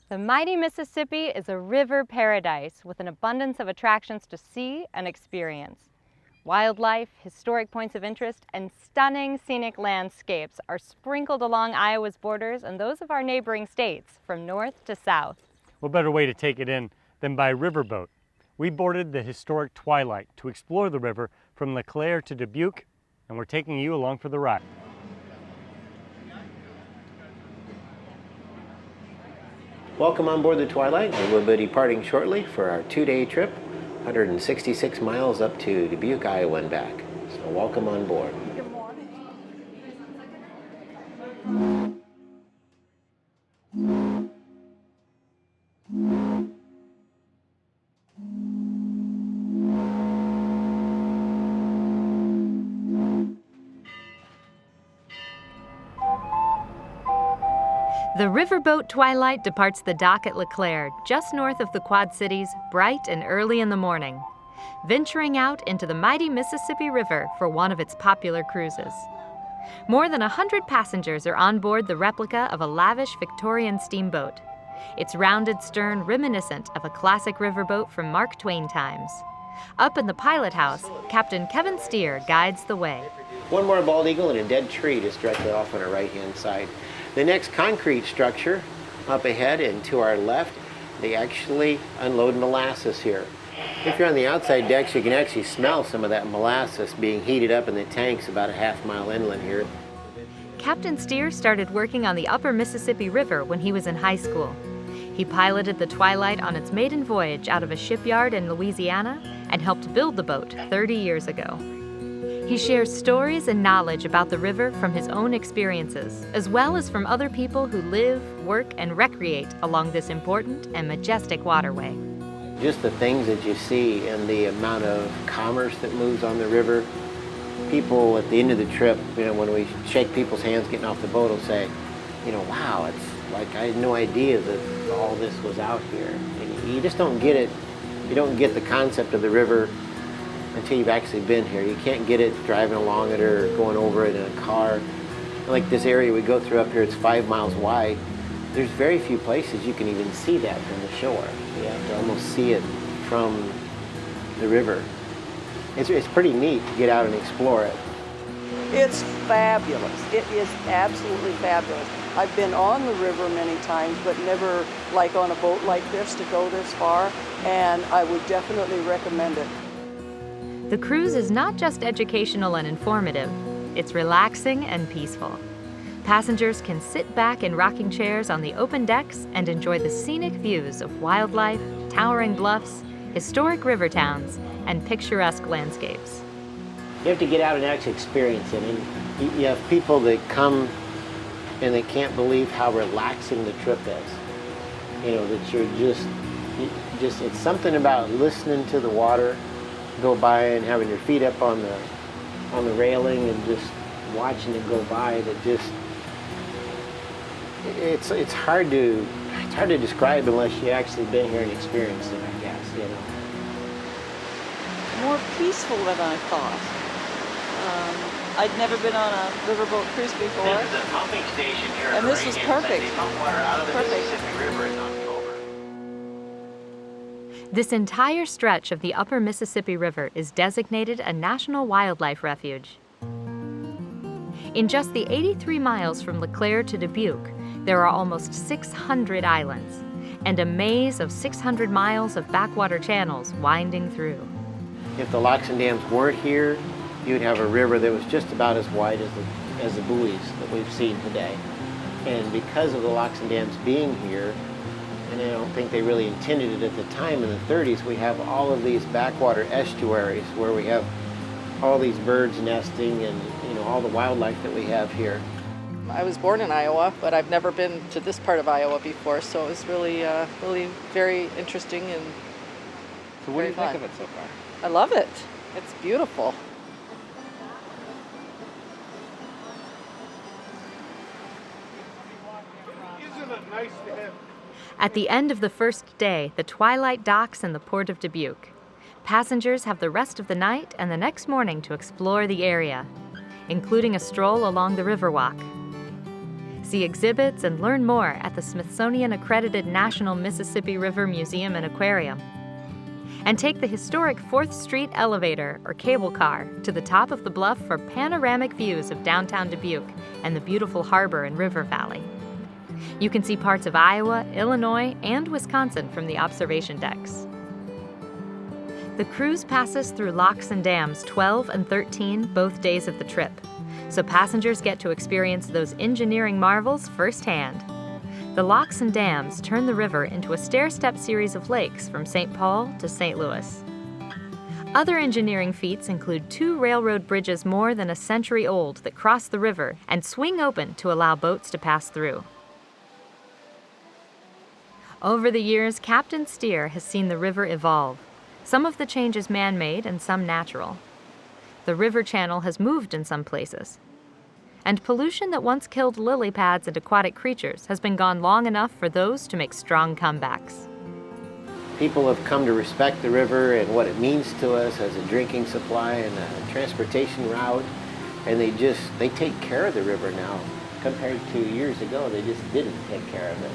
The mighty Mississippi is a river paradise with an abundance of attractions to see and experience. Wildlife, historic points of interest, and stunning scenic landscapes are sprinkled along Iowa's borders and those of our neighboring states from north to south. What better way to take it in than by riverboat? We boarded the historic Twilight to explore the river from LeClaire to Dubuque, and we're taking you along for the ride. Welcome on board the Twilight, and we'll be departing shortly for our 2-day trip, 166 miles up to Dubuque, Iowa and back. So welcome on board. Good morning. The riverboat Twilight departs the dock at LeClaire, just north of the Quad Cities, bright and early in the morning, venturing out into the mighty Mississippi River for one of its popular cruises. More than 100 passengers are on board the replica of a lavish Victorian steamboat, its rounded stern reminiscent of a classic riverboat from Mark Twain times. Up in the pilot house, Captain Kevin Steer guides the way. One more bald eagle and a dead tree just directly off on our right-hand side. The next concrete structure up ahead and to our left, they actually unload molasses here. If you're on the outside decks, you can actually smell some of that molasses being heated up in the tanks about a half-mile inland here. Captain Steer started working on the upper Mississippi River when he was in high school. He piloted the Twilight on its maiden voyage out of a shipyard in Louisiana and helped build the boat 30 years ago. He shares stories and knowledge about the river from his own experiences, as well as from other people who live, work, and recreate along this important and majestic waterway. Just the things that you see and the amount of commerce that moves on the river. People at the end of the trip, when we shake people's hands getting off the boat, will say, wow, it's like I had no idea that all this was out here. And you just don't get it. You don't get the concept of the river until you've actually been here. You can't get it driving along it or going over it in a car. Like this area we go through up here, it's 5 miles wide. There's very few places you can even see that from the shore. You have to almost see it from the river. It's pretty neat to get out and explore it. It's fabulous. It is absolutely fabulous. I've been on the river many times, but never like on a boat like this to go this far, and I would definitely recommend it. The cruise is not just educational and informative, it's relaxing and peaceful. Passengers can sit back in rocking chairs on the open decks and enjoy the scenic views of wildlife, towering bluffs, historic river towns, and picturesque landscapes. You have to get out and actually experience it. And you have people that come and they can't believe how relaxing the trip is. That you're just it's something about listening to the water go by and having your feet up on the railing and just watching it go by. That just it's hard to describe unless you actually been here and experienced it, I guess. More peaceful than I thought. I'd never been on a riverboat cruise before. This is a pumping station here. And this was perfect. They pump water out of the Perfect. Mississippi River in October. This entire stretch of the upper Mississippi River is designated a National Wildlife Refuge. In just the 83 miles from LeClaire to Dubuque, there are almost 600 islands and a maze of 600 miles of backwater channels winding through. If the locks and dams weren't here, you would have a river that was just about as wide as the buoys that we've seen today. And because of the locks and dams being here, and I don't think they really intended it at the time in the 30s, we have all of these backwater estuaries where we have all these birds nesting and all the wildlife that we have here. I was born in Iowa, but I've never been to this part of Iowa before, so it was really very interesting and So what do you very think fun. of it so far? I love it. It's beautiful. Isn't it nice to have? At the end of the first day, the Twilight docks in the port of Dubuque. Passengers have the rest of the night and the next morning to explore the area, including a stroll along the Riverwalk. See exhibits and learn more at the Smithsonian-accredited National Mississippi River Museum and Aquarium. And take the historic 4th Street elevator or cable car to the top of the bluff for panoramic views of downtown Dubuque and the beautiful harbor and river valley. You can see parts of Iowa, Illinois, and Wisconsin from the observation decks. The cruise passes through locks and dams 12 and 13 both days of the trip, so passengers get to experience those engineering marvels firsthand. The locks and dams turn the river into a stair-step series of lakes from St. Paul to St. Louis. Other engineering feats include 2 railroad bridges more than a century old that cross the river and swing open to allow boats to pass through. Over the years, Captain Steer has seen the river evolve. Some of the changes man-made and some natural. The river channel has moved in some places. And pollution that once killed lily pads and aquatic creatures has been gone long enough for those to make strong comebacks. People have come to respect the river and what it means to us as a drinking supply and a transportation route, and they take care of the river now compared to years ago. They just didn't take care of it.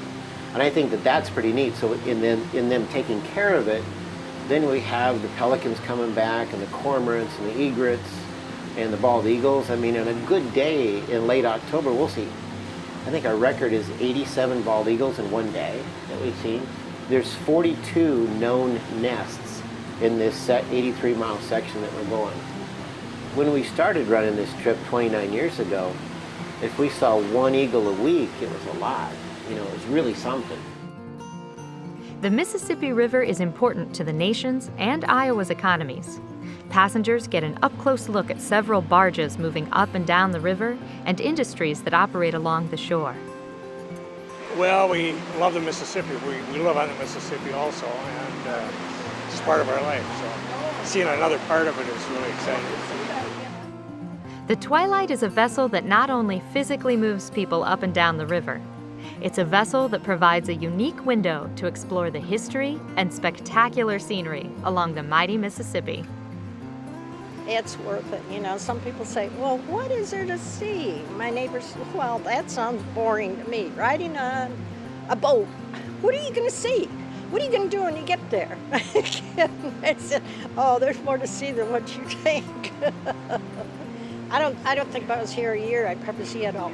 And I think that that's pretty neat. So in them taking care of it, then we have the pelicans coming back and the cormorants and the egrets and the bald eagles. I mean, on a good day in late October, we'll see, I think our record is 87 bald eagles in one day that we've seen. There's 42 known nests in this 83-mile section that we're going. When we started running this trip 29 years ago, if we saw 1 eagle a week, it was a lot. You know, it was really something. The Mississippi River is important to the nation's and Iowa's economies. Passengers get an up-close look at several barges moving up and down the river and industries that operate along the shore. Well, we love the Mississippi. We live on the Mississippi also, and it's part of our life. So seeing another part of it is really exciting. The Twilight is a vessel that not only physically moves people up and down the river, it's a vessel that provides a unique window to explore the history and spectacular scenery along the mighty Mississippi. It's worth it. You know, some people say, well, what is there to see? My neighbor said, well, that sounds boring to me. Riding on a boat, what are you going to see? What are you going to do when you get there? I said, oh, there's more to see than what you think. I don't think if I was here a year, I'd probably see it all.